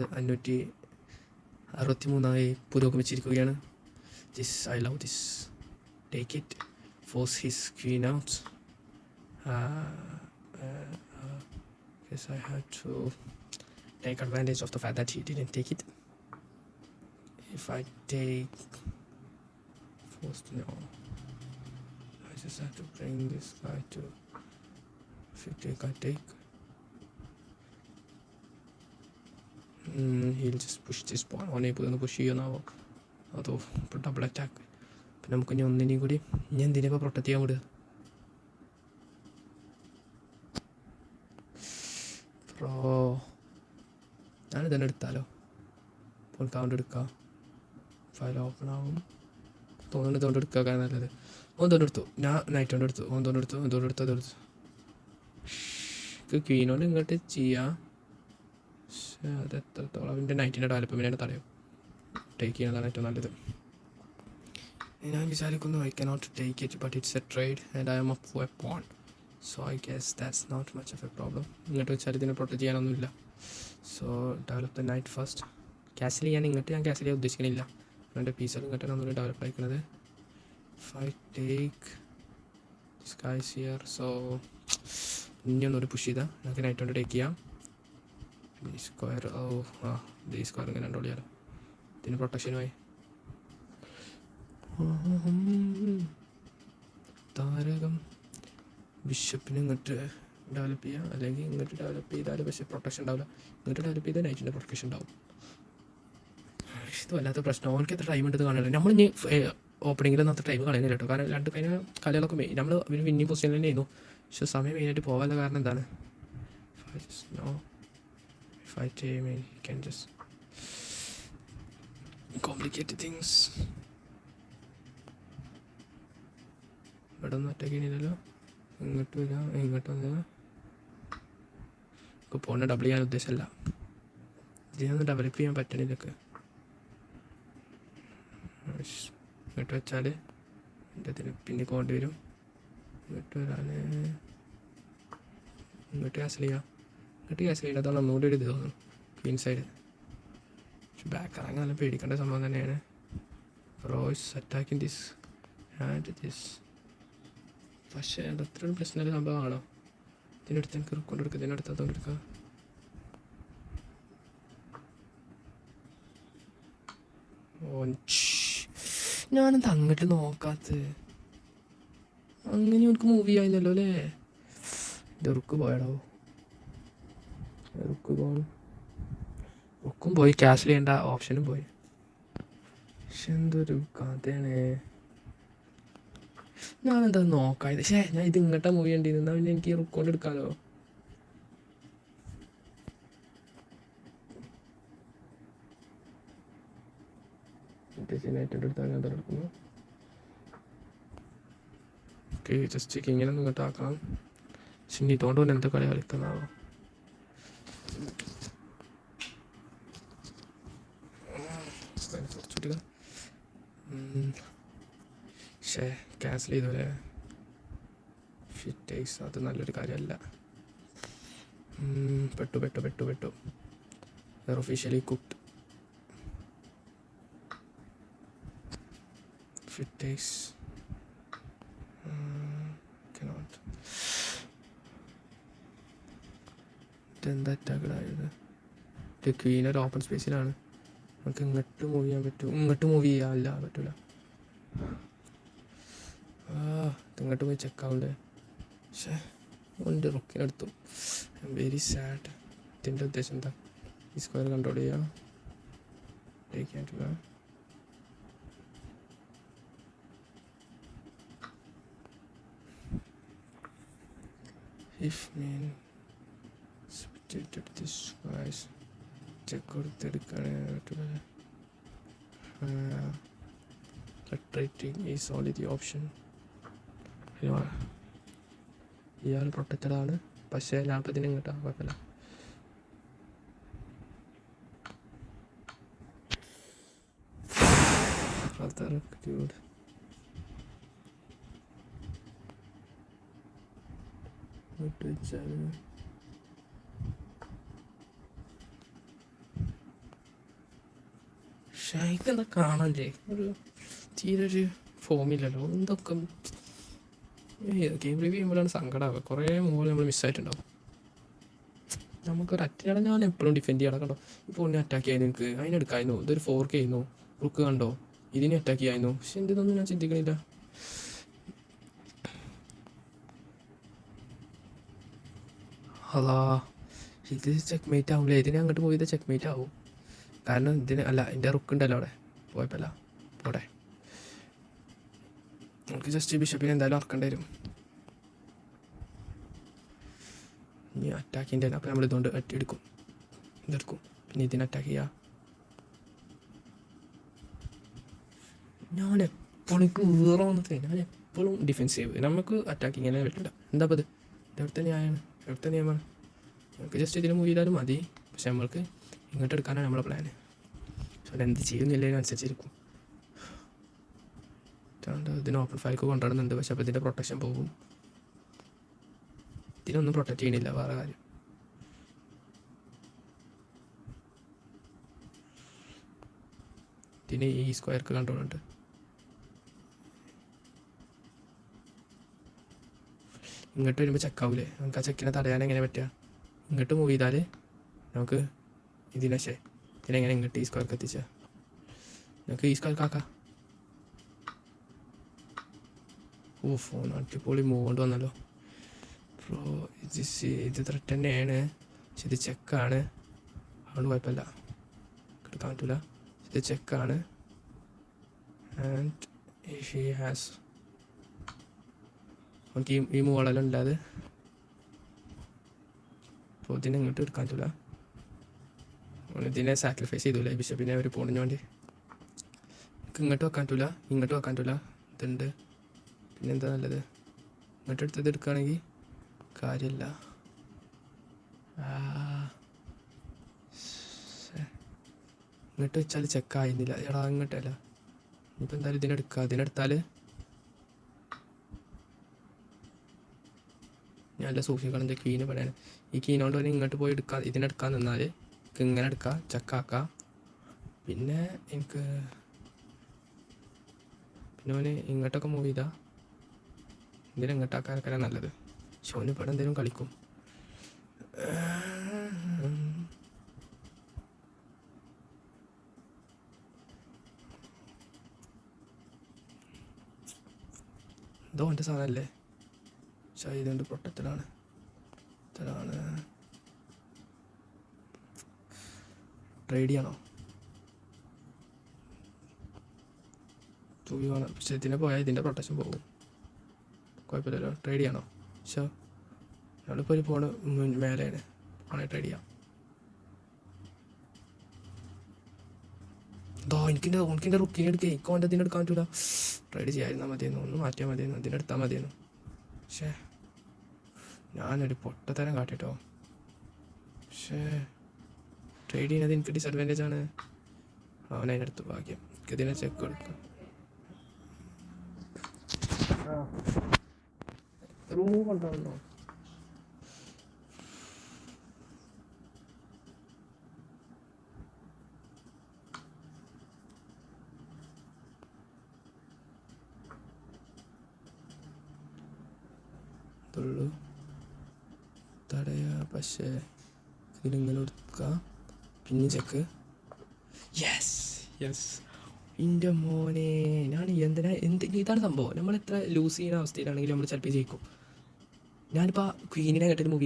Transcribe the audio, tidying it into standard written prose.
563 പുരോഗമിച്ചിരിക്കുകയാണ്. This, I love this. Take it. Force his queen out. Guess I had to take advantage of the fact that he didn't take it. If I take forced, no. I just have to bring this guy to. If you take, I take. He'll just push this pawn. ഓനെ push ചെയ്യുന്നാവോ അതോ ഇപ്പോൾ double attack. അപ്പം നമുക്ക് ഇനി ഒന്നിനെയും കൂടി ഇനി എന്തിനാ ഇപ്പോൾ പ്രൊട്ടക്റ്റ് ചെയ്യാൻ വിടുക? പ്രോ ഞാനിതന്നെ എടുത്താലോ? ഇപ്പോൾ കൗണ്ട് എടുക്കാം. ഫയൽ ഓപ്പൺ ആവും തോന്നുന്നുണ്ട്. ഇതുകൊണ്ട് എടുക്കുക നല്ലത്. ഓൻ എടുത്തു, ഞാൻ നൈറ്റ് കൊണ്ട് എടുത്തു. ഓൻ എടുത്തു അതെടുത്തു. ക്വീനോട് ഇങ്ങോട്ട് ചെയ്യാം. പക്ഷേ അത് എത്രത്തോളം അവൻ്റെ നൈറ്റിൻ്റെ ഡെവലപ്മെൻറ്റിനെ തടയും. ടേക്ക് ചെയ്യുന്നതാണ് ഏറ്റവും നല്ലത്. ഞാൻ വിചാരിക്കുന്നു I cannot take it, but it's a trade and I'm up for a pawn. So I guess that's not much of a problem. ഇങ്ങോട്ട് വെച്ചാൽ ഇതിനെ പ്രൊട്ടക്റ്റ് ചെയ്യാനൊന്നുമില്ല. So develop the knight first. Castle ചെയ്യാൻ ഇങ്ങോട്ട് ഞാൻ ക്യാസിൽ ചെയ്യാൻ ഉദ്ദേശിക്കുന്നില്ല. എൻ്റെ പീസുകൾ ഇങ്ങോട്ടാണ് ഒന്നുകൂടി ഡെവലപ്പ് ആയിരിക്കുന്നത്. If I take skies here, so ഇനി ഒന്നുകൂടി പുഷ് ചെയ്താൽ നമുക്ക് നൈറ്റ് കൊണ്ട് ടേക്ക് ചെയ്യാം. ഈ സ്ക്വയർ ഈ സ്ക്വയർ ഇങ്ങനെ കണ്ടോളിയാലോ. ഇതിന് പ്രൊട്ടക്ഷനുമായി താരകം ബിഷപ്പിന് ഇങ്ങോട്ട് ഡെവലപ്പ് ചെയ്യാം, അല്ലെങ്കിൽ ഇങ്ങോട്ട് ഡെവലപ്പ് ചെയ്താൽ പക്ഷേ പ്രൊട്ടക്ഷൻ ഉണ്ടാവില്ല. ഇങ്ങോട്ട് ഡെവലപ്പ് ചെയ്താൽ നൈറ്റിൻ്റെ പ്രൊട്ടക്ഷൻ ഉണ്ടാവും. ഇത് വല്ലാത്ത പ്രശ്നം. അവർക്ക് എത്ര ടൈം ഉണ്ടെന്ന് കാണുന്നില്ല. നമ്മൾ ഇനി ഓപ്പണിങ്ങിൽ അത്ര ടൈം കളയുന്നില്ല കേട്ടോ. കാരണം രണ്ട് കഴിഞ്ഞ കളികളൊക്കെ നമ്മൾ ഒരു വിന്നിങ് പൊസിഷൻ തന്നെയായിരുന്നു. പക്ഷേ സമയം മെയിനായിട്ട് പോകാനുള്ള കാരണം എന്താണ്? If I tame it, he can just complicate things. ഇവിടെ ഒന്നും അറ്റാക്ക് ചെയ്യുന്നില്ലല്ലോ. ഇങ്ങോട്ട് വരാം, ഇങ്ങോട്ട് വന്നാൽ ഇപ്പോൾ പോണ ഡബിൾ ചെയ്യാൻ ഉദ്ദേശമല്ല. ഇതിനൊന്ന് ഡെവലപ്പ് ചെയ്യാൻ പറ്റണില്ലൊക്കെ. ഇങ്ങോട്ട് വെച്ചാൽ എൻ്റെ അതിന് പിന്നെ പോകേണ്ടി വരും. ഇങ്ങോട്ട് വരാൻ ഇങ്ങോട്ട് ക്യാൻസൽ ചെയ്യാം. ഇങ്ങോട്ട് ക്യാൻസൽ ചെയ്യണം. അതാണ് ഒന്നുകൂടി ഒരു ഇത് തോന്നുന്നു. ക്വീൻ സൈഡ് പക്ഷെ ബാക്ക് ഇറങ്ങാൻ നല്ല പേടിക്കേണ്ട സംഭവം തന്നെയാണ്. Royce attacking this and this. പക്ഷേ അത് അത്ര ഒരു പ്രശ്നമുള്ള സംഭവമാണോ? ഇതിനടുത്ത് എനിക്ക് കൊണ്ടെടുക്കുക, ഇതിനടുത്ത് അതുകൊണ്ടെടുക്കുക. ഞാനെന്താ അങ്ങോട്ട് നോക്കാത്തത്? അങ്ങനെ എനിക്ക് മൂവ് ചെയ്യാന്നല്ലോ അല്ലേ? ഇത് റുക്ക് പോയടോ. റുക്കും പോയി, ക്യാൻസൽ ചെയ്യേണ്ട ഓപ്ഷനും പോയി. പക്ഷെ എന്തൊരു കഥയാണ്. ഞാനെന്താ നോക്കായത്? ഞാൻ ഇത് ഇങ്ങോട്ടാ മൂവ് ചെയ്യേണ്ടിയിരുന്ന പിന്നെ എനിക്ക് റുക്കോണ്ട് എടുക്കാമല്ലോ. ഓക്കെ, ജസ്റ്റ് ഇങ്ങനെ ഒന്ന് ഇങ്ങോട്ട് ആക്കണം. പക്ഷെ ഇനി ഇതുകൊണ്ട് തന്നെ എന്താ കളി കളിക്കുന്നതാവോ? കുറച്ചിട്ട് പക്ഷേ ക്യാൻസൽ ചെയ്തല്ലേ. ഷിറ്റേഴ്സ് അത് നല്ലൊരു കാര്യമല്ല. പെട്ടു ഒഫീഷ്യലി കുക്ക്ഡ്. ഷിറ്റേഴ്സ് cannot. ഇതെന്താ അറ്റാക്കഡായത്? ക്വീൻ ഒരു ഓപ്പൺ സ്പേസിലാണ്. നമുക്ക് ഇങ്ങോട്ട് മൂവ് ചെയ്യാൻ പറ്റും. ഇങ്ങോട്ട് മൂവ് ചെയ്യാല്ല പറ്റൂല. ഇങ്ങോട്ട് പോയി ചെക്കാവുണ്ടേ. പക്ഷേ എൻ്റെ റുക്കിനെടുത്തു. Very sad. ഇതിൻ്റെ ഉദ്ദേശം എന്താ? ഈ സ്ക്വയർ കൺട്രോൾ ചെയ്യാം. ടേക്ക് ആയിട്ടില്ല. If mean substituted this guys check കൊടുത്തെടുക്കാണ്. Retreating is only the option. ഇയാൾ പ്രൊട്ടക്റ്റഡ് ആണ്. പക്ഷേ ഞാൻ ഇപ്പം ഇതിന് ഇങ്ങോട്ടാ കുഴപ്പമില്ല. dude. What did പക്ഷേ ഇതെന്താ കാണാൻ്റെ ഒരു തീരെ ഒരു ഫോമില്ലല്ലോ എന്തൊക്കെ. ഗെയിം റിവ്യൂ ചെയ്യുമ്പോഴാണ് സങ്കടമാവുക. കുറേ മൂവ് നമ്മൾ മിസ്സായിട്ടുണ്ടാവും. നമുക്കൊരു അറ്റാടെ ഞാൻ എപ്പോഴും ഡിഫെൻഡ് ചെയ്യണം. കണ്ടോ ഇപ്പോൾ ഒന്ന് അറ്റാക്ക് ചെയ്യാൻ എനിക്ക് അതിനെടുക്കായിരുന്നു. ഇതൊരു 4K ആയിരുന്നു. റുക്ക് കണ്ടോ ഇതിനെ അറ്റാക്ക് ചെയ്യായിരുന്നു. പക്ഷെ എന്തൊന്നും ഞാൻ ചിന്തിക്കണില്ല. അതാ ഇത് ചെക്ക് മേറ്റ് ആവില്ല. ഇതിനെ അങ്ങോട്ട് പോയത് ചെക്ക് മേറ്റ് ആവും. കാരണം ഇതിന് അല്ല എൻ്റെ റുക്ക് ഉണ്ടല്ലോ അവിടെ പോയപ്പല്ല പോടെ. നമുക്ക് ജസ്റ്റ് ബിഷപ്പിനെ എന്തായാലും ഇറക്കേണ്ടി വരും. ഇനി അറ്റാക്കിൻ്റെ അപ്പോൾ നമ്മൾ ഇതുകൊണ്ട് അറ്റിയെടുക്കും. ഇതെടുക്കും പിന്നെ ഇതിനെ അറ്റാക്ക് ചെയ്യുക. ഞാൻ എപ്പോഴും കയറ വന്നത് ഞാൻ എപ്പോഴും ഡിഫെൻസീവ്. നമുക്ക് അറ്റാക്കിങ് തന്നെ പറ്റില്ല. എന്താ അപ്പോൾ ഇത് ഇവിടുത്തെ ന്യായമാണ്, ഇവിടുത്തെ നിയമമാണ്. നമുക്ക് ജസ്റ്റ് ഇതിന് മൂവ് ചെയ്താലും മതി. പക്ഷെ നമ്മൾക്ക് ഇങ്ങോട്ട് എടുക്കാനാണ് നമ്മളെ പ്ലാന്. പക്ഷെ അതെന്ത് ചെയ്യുന്നില്ലതിനനുസരിച്ചിരിക്കും. ഇതിന് ഓപ്പൺ ഫയൽക്ക് കൊണ്ടുവരുന്നുണ്ട്. പക്ഷെ അപ്പോൾ ഇതിൻ്റെ പ്രൊട്ടക്ഷൻ പോകും. ഇതിനൊന്നും പ്രൊട്ടക്റ്റ് ചെയ്യണില്ല. വേറെ കാര്യം ഇതിന് ഈ സ്ക്വയർക്ക് കൺട്രോൾ ഉണ്ട്. ഇങ്ങോട്ട് വരുമ്പോൾ ചെക്കാവൂലേ. നമുക്ക് ആ ചെക്കിനെ തടയാൻ എങ്ങനെ പറ്റുക? ഇങ്ങോട്ട് മൂവ് ചെയ്താൽ നമുക്ക് ഇതിനെങ്ങനെ ഇങ്ങോട്ട് ഈ സ്ക്വയർക്ക് എത്തിച്ചാൽ നമുക്ക് ഈ സ്ക്വയർക്ക് ആക്കാം. ഓ ഫോൺ അടിപൊളി മൂവ് കൊണ്ട് വന്നല്ലോ ബ്രോ. ഇത് ത്രെറ്റ് തന്നെയാണ്. പക്ഷെ ഇത് ചെക്കാണ്. അതുകൊണ്ട് കുഴപ്പമില്ല, എടുക്കാൻ പറ്റില്ല. ഇത് ചെക്കാണ്. ആൻഡ് ഇഫ് ഹി ഹാസ് നമുക്ക് ഈ മൂവളെല്ലാം ഉണ്ടായത്. അപ്പോൾ ഇതിനെ ഇങ്ങോട്ട് എടുക്കാൻ പറ്റില്ല. ഇതിനെ സാക്രിഫൈസ് ചെയ്തൂല ബിഷപ്പിനെ ഒരു പോണിന് വേണ്ടി. നമുക്ക് ഇങ്ങോട്ട് വെക്കാൻ പറ്റില്ല, ഇങ്ങോട്ട് വെക്കാൻ പറ്റില്ല. ഇതുണ്ട്. പിന്നെന്താ നല്ലത്? ഇങ്ങോട്ട് എടുത്തത് എടുക്കുകയാണെങ്കിൽ കാര്യമില്ല. ഇങ്ങോട്ട് വെച്ചാൽ ചെക്കായിരുന്നില്ല. എടാ ഇങ്ങോട്ടല്ല. ഇനിയിപ്പോൾ എന്തായാലും ഇതിനെടുക്കുക. ഇതിനെടുത്താൽ നല്ല സൂക്ഷിക്കണം. എൻ്റെ കീന് പണിയാണ്. ഈ കീനോണ്ട് തന്നെ ഇങ്ങോട്ട് പോയി എടുക്കാൻ ഇതിനെടുക്കാൻ നിന്നാൽ ഇങ്ങനെ എടുക്കുക, ചെക്കാക്കാം. പിന്നെ എനിക്ക് പിന്നെ അവന് ഇങ്ങോട്ടൊക്കെ മൂവ് ചെയ്താൽ ഇതിനെ ഇങ്ങോട്ടാക്കാനൊക്കെ നല്ലത്. പക്ഷെ അവന് ഇവിടെ എന്തെങ്കിലും കളിക്കും. ഇതോ എൻ്റെ സാധനമല്ലേ. പക്ഷേ ഇതുകൊണ്ട് പ്രൊട്ടക്റ്റഡാണ്. ട്രേഡ് ചെയ്യണോ? തൂയാണ്. പക്ഷെ ഇതിനെ പോയാൽ ഇതിൻ്റെ പ്രൊട്ടക്ഷൻ പോകും. കുഴപ്പമില്ലല്ലോ. ട്രേഡ് ചെയ്യണോ? പക്ഷേ നമ്മളിപ്പോൾ ഒരു ഫോണ് മേലെയാണ്. ആണെങ്കിൽ ട്രേഡ് ചെയ്യാം. എനിക്കിൻ്റെ റുക്കിനെ എടുക്കുക. എനിക്ക് അവൻ്റെ ഇതിനെ എടുക്കാൻ പറ്റൂല. ട്രേഡ് ചെയ്യാതിരുന്നാൽ മതിയെന്നു. ഒന്ന് മാറ്റിയാൽ മതിയെന്നു. ഇതിനെടുത്താൽ മതിയെന്നു. പക്ഷേ ഞാനൊരു പൊട്ടത്തരം കാട്ടിട്ടോ. പക്ഷേ ട്രേഡ് ചെയ്യുന്നത് എനിക്ക് ഡിസഡ്വാൻറ്റേജ് ആണ്. അവനതിനടുത്ത് ഭാഗ്യം. എനിക്കിതിനെ ചെക്ക് കൊടുക്കാം. റൂം കൊണ്ടുവന്നോ? ുള്ളൂ തടയാ. പക്ഷേ ഇതിലിങ്ങനെ കൊടുക്കുക. പിന്നെ ചെക്ക്. യെസ് എൻ്റെ മോനെ. ഞാൻ ഇതാണ് സംഭവം. നമ്മൾ എത്ര ലൂസ് ചെയ്യുന്ന അവസ്ഥയിലാണെങ്കിലും നമ്മൾ ചിലപ്പോൾ ജയിക്കും. ഞാനിപ്പോൾ ക്വീനിനെ കേട്ടൊരു മൂവി